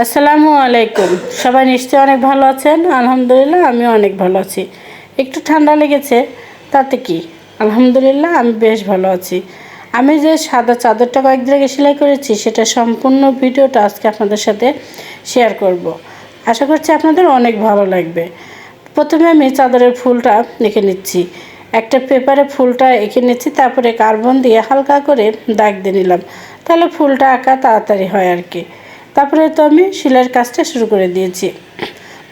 আসসালামু আলাইকুম। সবাই নিশ্চয়ই অনেক ভালো আছেন। আলহামদুলিল্লাহ আমিও অনেক ভালো আছি। একটু ঠান্ডা লেগেছে, তাতে কি, আলহামদুলিল্লাহ আমি বেশ ভালো আছি। আমি যে সাদা চাদরটা কয়েকদিন আগে সেলাই করেছি, সেটা সম্পূর্ণ ভিডিওটা আজকে আপনাদের সাথে শেয়ার করব। আশা করছি আপনাদের অনেক ভালো লাগবে। প্রথমে আমি চাদরের ফুলটা এঁকে নিচ্ছি। একটা পেপারে ফুলটা এঁকে নিচ্ছি, তারপরে কার্বন দিয়ে হালকা করে দাগ দিয়ে নিলাম, তাহলে ফুলটা আঁকা তাড়াতাড়ি হয় আর কি। তারপরে তো আমি সেলাইয়ের কাজটা শুরু করে দিয়েছি।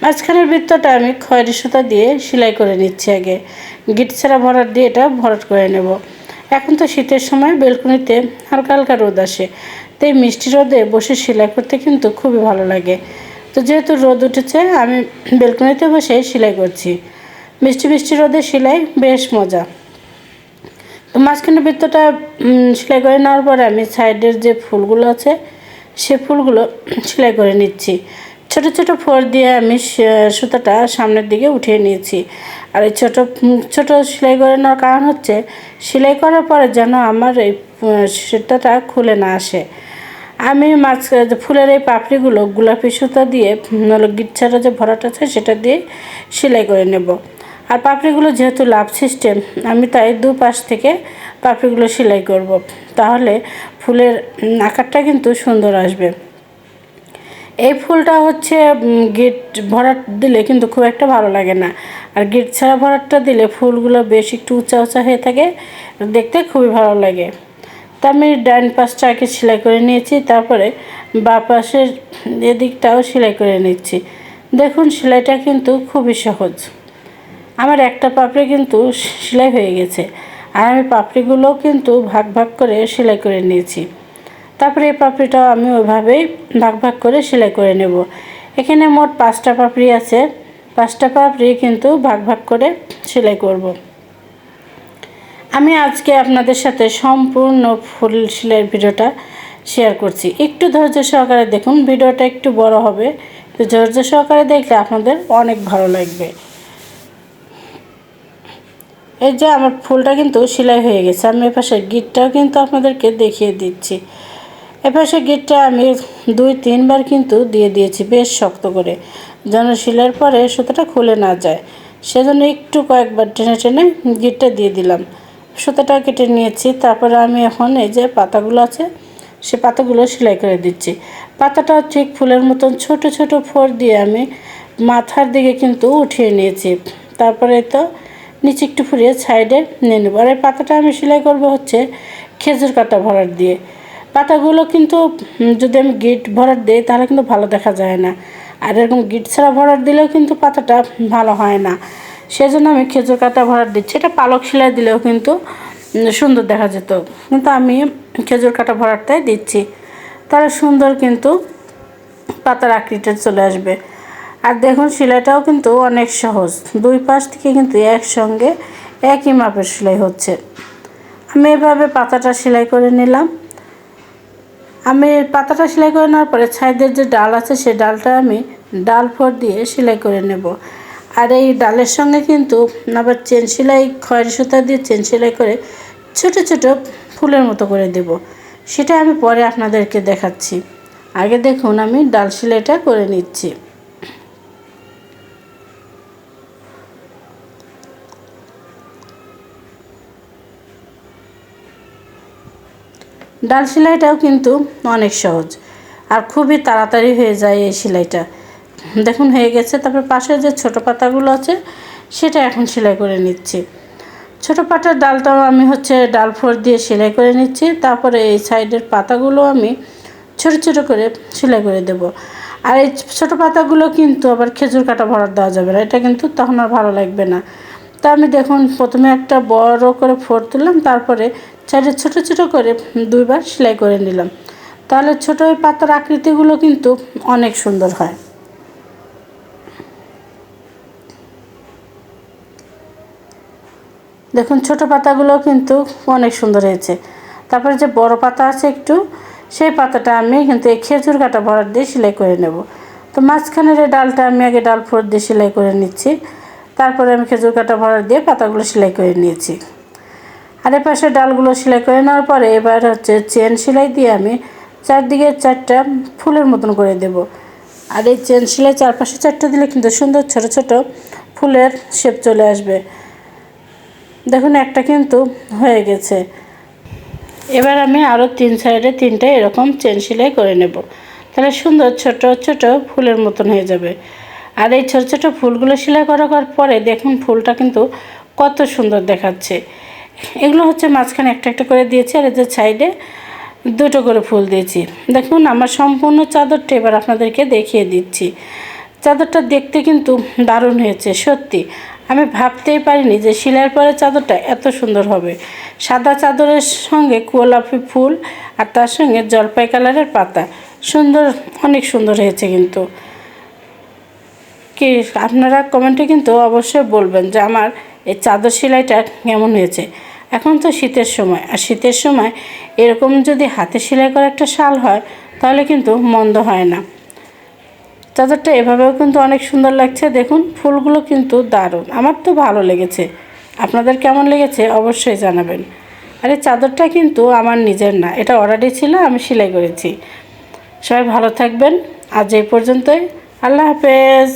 মাঝখানের বৃত্তটা আমি খয়েরি সুতা দিয়ে সেলাই করে নিচ্ছি। আগে গিট ছাড়া ভরাট দিয়ে এটা ভরাট করে নেব। এখন তো শীতের সময় বেলকনিতে হালকা হালকা রোদ আসে, তাই মিষ্টি রোদে বসে সেলাই করতে কিন্তু খুবই ভালো লাগে। তো যেহেতু রোদ উঠেছে, আমি বেলকনিতে বসে সেলাই করছি। মিষ্টি মিষ্টি রোদে সেলাই বেশ মজা। তো মাঝখানে বৃত্তটা সেলাই করে নেওয়ার পরে আমি সাইডের যে ফুলগুলো আছে সে ফুলগুলো সেলাই করে নিচ্ছি। ছোট ছোট ফোর দিয়ে আমি সুতাটা সামনের দিকে উঠিয়ে নিয়েছি। আর এই ছোট ছোট সেলাই করে নেওয়ার কারণ হচ্ছে, সেলাই করার পরে যেন আমার এই সুতাটা খুলে না আসে। আমি ফুলের এই পাপড়িগুলো গোলাপি সুতা দিয়ে গিটছাড়া যে ভরাট আছে সেটা দিয়ে সেলাই করে নেব। আর পাপড়িগুলো যেহেতু লাভ সিস্টেম, আমি তাই দুপাশ থেকে পাপড়িগুলো সেলাই করব, তাহলে ফুলের আকারটা কিন্তু সুন্দর আসবে। এই ফুলটা হচ্ছে গিট ভরাট দিলে কিন্তু খুব একটা ভালো লাগে না, আর গিট ছাড়া ভরাটটা দিলে ফুলগুলো বেশ একটু উঁচা উঁচা হয়ে থাকে, দেখতে খুবই ভালো লাগে। তা আমি ডান পাশটা আগে সেলাই করে নিয়েছি, তারপরে বাঁ পাশের এদিকটাও সেলাই করে নিচ্ছি। দেখুন সেলাইটা কিন্তু খুবই সহজ। আমার একটা পাপড়ি কিন্তু সেলাই হয়ে গেছে, আর আমি পাপড়িগুলোও কিন্তু ভাগ ভাগ করে সেলাই করে নিয়েছি। তারপরে এই পাপড়িটাও আমি ওইভাবেই ভাগ ভাগ করে সেলাই করে নেব। এখানে মোট 5টা পাপড়ি আছে, 5টা পাপড়ি কিন্তু ভাগ ভাগ করে সেলাই করব। আমি আজকে আপনাদের সাথে সম্পূর্ণ ফুল সেলাইয়ের ভিডিওটা শেয়ার করছি। একটু ধৈর্য সহকারে দেখুন, ভিডিওটা একটু বড় হবে, তো ধৈর্য সহকারে দেখলে আপনাদের অনেক ভালো লাগবে। এই যে আমার ফুলটা কিন্তু সেলাই হয়ে গেছে। আমি এপাশে গিটটাও কিন্তু আপনাদেরকে দেখিয়ে দিচ্ছি। এপাশে গিটটা আমি 2-3 বার কিন্তু দিয়ে দিয়েছি বেশ শক্ত করে, যেন সেলাইয়ের পরে সুতোটা খুলে না যায়। সেজন্য একটু কয়েকবার টেনে টেনে গিটটা দিয়ে দিলাম। সুতোটা কেটে নিয়েছি। তারপরে আমি এখন এই যে পাতাগুলো আছে সে পাতাগুলো সেলাই করে দিচ্ছি। পাতাটা ঠিক ফুলের মতন ছোট ছোট ফোর দিয়ে আমি মাথার দিকে কিন্তু উঠিয়ে নিয়েছি। তারপরে তো নিচে একটু ফুরিয়ে সাইডে নিয়ে নেব। আর এই পাতাটা আমি সেলাই করব হচ্ছে খেজুর কাটা ভরাট দিয়ে। পাতাগুলো কিন্তু যদি আমি গিট ভরাট দিই তাহলে কিন্তু ভালো দেখা যায় না, আর এরকম গিট ছাড়া ভরাট দিলেও কিন্তু পাতাটা ভালো হয় না। সেজন্য আমি খেজুর কাটা ভরাট দিচ্ছি। এটা পালক সেলাই দিলেও কিন্তু সুন্দর দেখা যেত, কিন্তু আমি খেজুর কাটা ভরাটটাই দিচ্ছি, তাহলে সুন্দর কিন্তু পাতার আকৃতিতে চলে আসবে। আর দেখুন সেলাইটাও কিন্তু অনেক সহজ, দুই পাশ থেকে কিন্তু একসঙ্গে একই মাপের সেলাই হচ্ছে। আমি এভাবে পাতাটা সেলাই করে নিলাম। আমি পাতাটা সেলাই করে নেওয়ার পরে সাইডের যে ডাল আছে সেই ডালটা আমি ডাল ফোর দিয়ে সেলাই করে নেব। আর এই ডালের সঙ্গে কিন্তু আবার চেন সেলাই, খয়েরি সুতা দিয়ে চেন সেলাই করে ছোট ছোট ফুলের মতো করে দেব, সেটা আমি পরে আপনাদেরকে দেখাচ্ছি। আগে দেখুন আমি ডাল সেলাইটা করে নিচ্ছি। ডাল সেলাইটাও কিন্তু অনেক সহজ আর খুবই তাড়াতাড়ি হয়ে যায় এই সেলাইটা। দেখুন হয়ে গেছে। তারপর পাশে যে ছোট পাতাগুলো আছে সেটা এখন সেলাই করে নিচ্ছি। ছোট পাতার ডালটাও আমি হচ্ছে ডাল ফোর দিয়ে সেলাই করে নিচ্ছি। তারপরে এই সাইডের পাতাগুলো আমি ছোট ছোট করে সেলাই করে দেব। আর এই ছোট পাতাগুলো কিন্তু আবার খেজুর কাটা ভরাট দেওয়া যাবে না, এটা কিন্তু তখন আর ভালো লাগবে না। তা আমি দেখুন প্রথমে একটা বড় করে ফোর তুললাম, তারপরে সাইডে ছোট ছোট করে 2বার সেলাই করে নিলাম, তাহলে ছোট ওই পাতার আকৃতিগুলো কিন্তু অনেক সুন্দর হয়। দেখুন ছোট পাতাগুলো কিন্তু অনেক সুন্দর হয়েছে। তারপরে যে বড় পাতা আছে একটু, সেই পাতাটা আমি কিন্তু এই খেজুর কাটা ভরাট দিয়ে সেলাই করে নেব। তো মাঝখানের এই ডালটা আমি আগে ডাল ফোর দিয়ে সেলাই করে নিচ্ছি, তারপরে আমি খেজুর কাটা ভরাট দিয়ে পাতাগুলো সেলাই করে নিয়েছি। আর এ পাশে ডালগুলো সেলাই করে নেওয়ার পরে এবার হচ্ছে চেন সেলাই দিয়ে আমি চারদিকে 4টা ফুলের মতন করে দেব। আর এই চেন সেলাই চারপাশে 4টা দিলে কিন্তু সুন্দর ছোট ছোট ফুলের শেপ চলে আসবে। দেখুন একটা কিন্তু হয়ে গেছে। এবার আমি আরও 3 সাইডে 3টা এরকম চেন সেলাই করে নেব, তাহলে সুন্দর ছোট ছোট ফুলের মতন হয়ে যাবে। আর এই ছোট ছোট ফুলগুলো সেলাই করার পরে দেখুন ফুলটা কিন্তু কত সুন্দর দেখাচ্ছে। এগুলো হচ্ছে মাঝখানে একটা একটা করে দিয়েছি, আর এদের সাইডে 2টো করে ফুল দিয়েছি। দেখুন আমার সম্পূর্ণ চাদরটা এবার আপনাদেরকে দেখিয়ে দিচ্ছি। চাদরটা দেখতে কিন্তু দারুণ হয়েছে সত্যি। আমি ভাবতেই পারিনি যে সেলাইয়ের পরে চাদরটা এত সুন্দর হবে। সাদা চাদরের সঙ্গে গোলাপি ফুল আর তার সঙ্গে জলপাই কালারের পাতা, সুন্দর, অনেক সুন্দর হয়েছে। কিন্তু কি আপনারা কমেন্টে কিন্তু অবশ্যই বলবেন যে আমার এই চাদর সেলাইটা কেমন হয়েছে। এখন তো শীতের সময়, আর শীতের সময় এরকম যদি হাতে সেলাই করা একটা শাল হয় তাহলে কিন্তু মন্দ হয় না। চাদরটা এভাবেও কিন্তু অনেক সুন্দর লাগছে। দেখুন ফুলগুলো কিন্তু দারুণ, আমার তো ভালো লেগেছে। আপনাদের কেমন লেগেছে অবশ্যই জানাবেন। আর এই চাদরটা কিন্তু আমার নিজের না, এটা অর্ডারই ছিল, আমি সেলাই করেছি। সবাই ভালো থাকবেন। আজ এই পর্যন্তই। আল্লাহ হাফেজ।